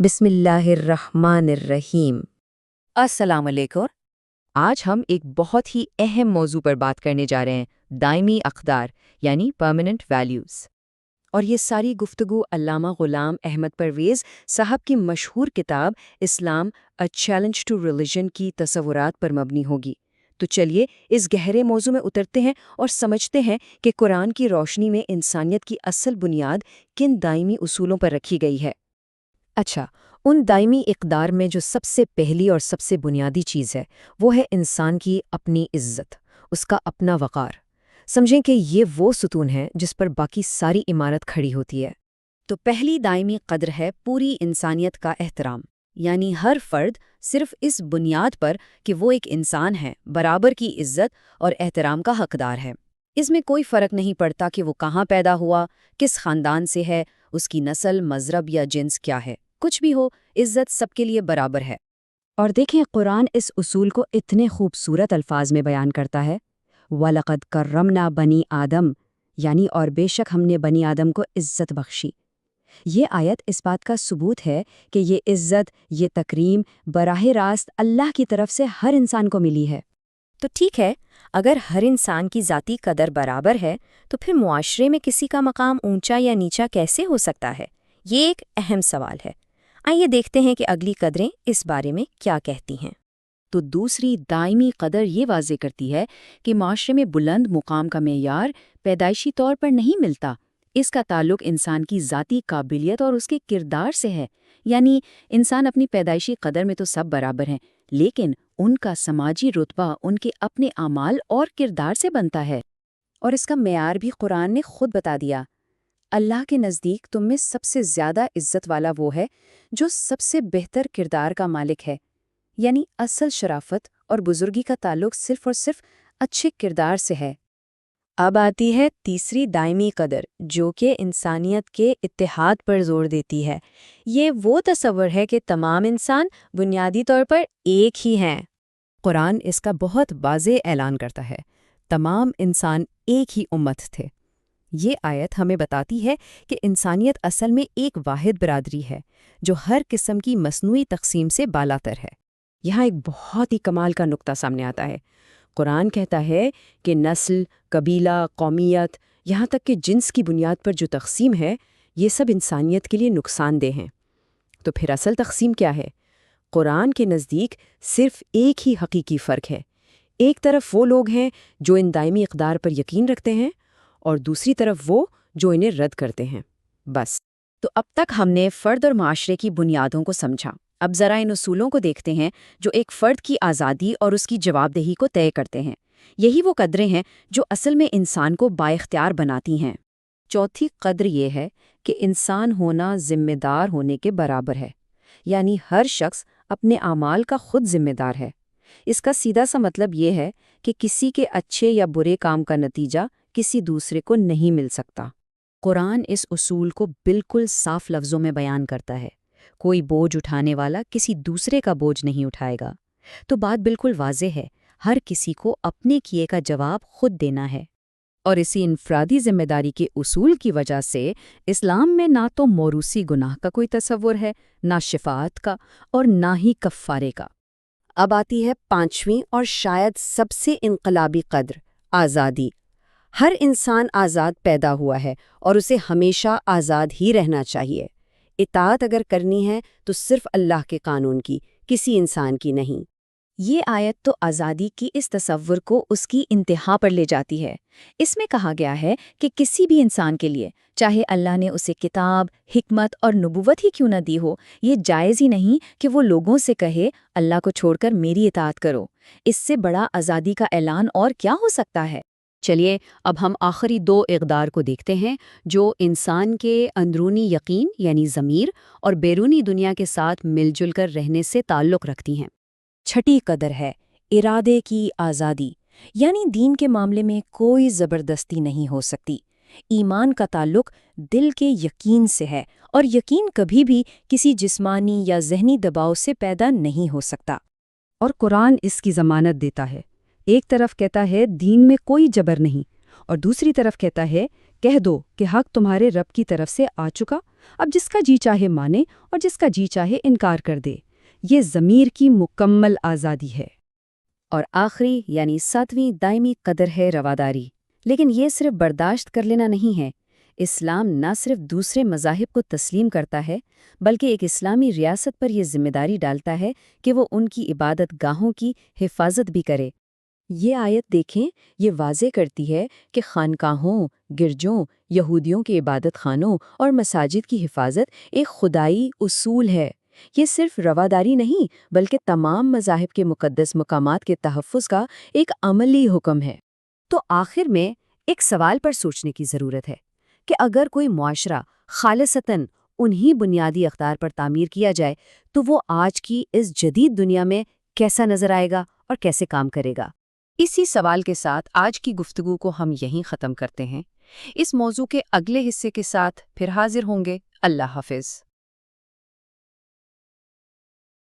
بسم اللہ الرحمن الرحیم۔ السلام علیکم۔ آج ہم ایک بہت ہی اہم موضوع پر بات کرنے جا رہے ہیں، دائمی اقدار یعنی پرماننٹ ویلیوز۔ اور یہ ساری گفتگو علامہ غلام احمد پرویز صاحب کی مشہور کتاب اسلام اے چیلنج ٹو ریلیجن کی تصورات پر مبنی ہوگی۔ تو چلیے اس گہرے موضوع میں اترتے ہیں اور سمجھتے ہیں کہ قرآن کی روشنی میں انسانیت کی اصل بنیاد کن دائمی اصولوں پر رکھی گئی ہے۔ اچھا، ان دائمی اقدار میں جو سب سے پہلی اور سب سے بنیادی چیز ہے وہ ہے انسان کی اپنی عزت، اس کا اپنا وقار۔ سمجھیں کہ یہ وہ ستون ہے جس پر باقی ساری عمارت کھڑی ہوتی ہے۔ تو پہلی دائمی قدر ہے پوری انسانیت کا احترام، یعنی ہر فرد صرف اس بنیاد پر کہ وہ ایک انسان ہے، برابر کی عزت اور احترام کا حقدار ہے۔ اس میں کوئی فرق نہیں پڑتا کہ وہ کہاں پیدا ہوا، کس خاندان سے ہے، اس کی نسل، مذہب یا جنس کیا ہے، کچھ بھی ہو، عزت سب کے لیے برابر ہے۔ اور دیکھیں قرآن اس اصول کو اتنے خوبصورت الفاظ میں بیان کرتا ہے، وَلَقَدْ كَرَّمْنَا بَنِي آدم، یعنی اور بے شک ہم نے بنی آدم کو عزت بخشی۔ یہ آیت اس بات کا ثبوت ہے کہ یہ عزت، یہ تکریم براہ راست اللہ کی طرف سے ہر انسان کو ملی ہے۔ تو ٹھیک ہے، اگر ہر انسان کی ذاتی قدر برابر ہے تو پھر معاشرے میں کسی کا مقام اونچا یا نیچا کیسے ہو سکتا ہے؟ یہ ایک اہم سوال ہے۔ آئیے دیکھتے ہیں کہ اگلی قدریں اس بارے میں کیا کہتی ہیں۔ تو دوسری دائمی قدر یہ واضح کرتی ہے کہ معاشرے میں بلند مقام کا معیار پیدائشی طور پر نہیں ملتا، اس کا تعلق انسان کی ذاتی قابلیت اور اس کے کردار سے ہے۔ یعنی انسان اپنی پیدائشی قدر میں تو سب برابر ہیں، لیکن ان کا سماجی رتبہ ان کے اپنے اعمال اور کردار سے بنتا ہے۔ اور اس کا معیار بھی قرآن نے خود بتا دیا۔ اللہ کے نزدیک تم میں سب سے زیادہ عزت والا وہ ہے جو سب سے بہتر کردار کا مالک ہے۔ یعنی اصل شرافت اور بزرگی کا تعلق صرف اور صرف اچھے کردار سے ہے۔ اب آتی ہے تیسری دائمی قدر، جو کہ انسانیت کے اتحاد پر زور دیتی ہے۔ یہ وہ تصور ہے کہ تمام انسان بنیادی طور پر ایک ہی ہیں۔ قرآن اس کا بہت واضح اعلان کرتا ہے، تمام انسان ایک ہی امت تھے۔ یہ آیت ہمیں بتاتی ہے کہ انسانیت اصل میں ایک واحد برادری ہے جو ہر قسم کی مصنوعی تقسیم سے بالاتر ہے۔ یہاں ایک بہت ہی کمال کا نقطہ سامنے آتا ہے۔ قرآن کہتا ہے کہ نسل، قبیلہ، قومیت، یہاں تک کہ جنس کی بنیاد پر جو تقسیم ہے، یہ سب انسانیت کے لیے نقصان دہ ہیں۔ تو پھر اصل تقسیم کیا ہے؟ قرآن کے نزدیک صرف ایک ہی حقیقی فرق ہے۔ ایک طرف وہ لوگ ہیں جو ان دائمی اقدار پر یقین رکھتے ہیں، اور دوسری طرف وہ جو انہیں رد کرتے ہیں۔ بس۔ تو اب تک ہم نے فرد اور معاشرے کی بنیادوں کو سمجھا۔ اب ذرا ان اصولوں کو دیکھتے ہیں جو ایک فرد کی آزادی اور اس کی جواب دہی کو طے کرتے ہیں۔ یہی وہ قدریں ہیں جو اصل میں انسان کو بااختیار بناتی ہیں۔ چوتھی قدر یہ ہے کہ انسان ہونا ذمہ دار ہونے کے برابر ہے، یعنی ہر شخص اپنے اعمال کا خود ذمہ دار ہے۔ اس کا سیدھا سا مطلب یہ ہے کہ کسی کے اچھے یا برے کام کا نتیجہ کسی دوسرے کو نہیں مل سکتا۔ قرآن اس اصول کو بالکل صاف لفظوں میں بیان کرتا ہے، کوئی بوجھ اٹھانے والا کسی دوسرے کا بوجھ نہیں اٹھائے گا۔ تو بات بالکل واضح ہے، ہر کسی کو اپنے کیے کا جواب خود دینا ہے۔ اور اسی انفرادی ذمہ داری کے اصول کی وجہ سے اسلام میں نہ تو موروثی گناہ کا کوئی تصور ہے، نہ شفاعت کا، اور نہ ہی کفارے کا۔ اب آتی ہے پانچویں اور شاید سب سے انقلابی قدر، آزادی۔ ہر انسان آزاد پیدا ہوا ہے اور اسے ہمیشہ آزاد ہی رہنا چاہیے۔ اطاعت اگر کرنی ہے تو صرف اللہ کے قانون کی، کسی انسان کی نہیں۔ یہ آیت تو آزادی کی اس تصور کو اس کی انتہا پر لے جاتی ہے۔ اس میں کہا گیا ہے کہ کسی بھی انسان کے لیے، چاہے اللہ نے اسے کتاب، حکمت اور نبوت ہی کیوں نہ دی ہو، یہ جائز ہی نہیں کہ وہ لوگوں سے کہے اللہ کو چھوڑ کر میری اطاعت کرو۔ اس سے بڑا آزادی کا اعلان اور کیا ہو سکتا ہے؟ چلیے اب ہم آخری دو اقدار کو دیکھتے ہیں جو انسان کے اندرونی یقین یعنی ضمیر اور بیرونی دنیا کے ساتھ مل جل کر رہنے سے تعلق رکھتی ہیں۔ چھٹی قدر ہے ارادے کی آزادی، یعنی دین کے معاملے میں کوئی زبردستی نہیں ہو سکتی۔ ایمان کا تعلق دل کے یقین سے ہے، اور یقین کبھی بھی کسی جسمانی یا ذہنی دباؤ سے پیدا نہیں ہو سکتا۔ اور قرآن اس کی ضمانت دیتا ہے۔ ایک طرف کہتا ہے دین میں کوئی جبر نہیں، اور دوسری طرف کہتا ہے کہہ دو کہ حق تمہارے رب کی طرف سے آ چکا اب جس کا جی چاہے مانے اور جس کا جی چاہے انکار کر دے، یہ ضمیر کی مکمل آزادی ہے۔ اور آخری یعنی 7ویں دائمی قدر ہے رواداری۔ لیکن یہ صرف برداشت کر لینا نہیں ہے۔ اسلام نہ صرف دوسرے مذاہب کو تسلیم کرتا ہے، بلکہ ایک اسلامی ریاست پر یہ ذمہ داری ڈالتا ہے کہ وہ ان کی عبادت گاہوں کی حفاظت بھی کرے۔ یہ آیت دیکھیں، یہ واضح کرتی ہے کہ خانقاہوں، گرجوں، یہودیوں کے عبادت خانوں اور مساجد کی حفاظت ایک خدائی اصول ہے۔ یہ صرف رواداری نہیں، بلکہ تمام مذاہب کے مقدس مقامات کے تحفظ کا ایک عملی حکم ہے۔ تو آخر میں ایک سوال پر سوچنے کی ضرورت ہے کہ اگر کوئی معاشرہ خالصتاً انہی بنیادی اقدار پر تعمیر کیا جائے تو وہ آج کی اس جدید دنیا میں کیسا نظر آئے گا اور کیسے کام کرے گا؟ اسی سوال کے ساتھ آج کی گفتگو کو ہم یہیں ختم کرتے ہیں۔ اس موضوع کے اگلے حصے کے ساتھ پھر حاضر ہوں گے۔ اللہ حافظ۔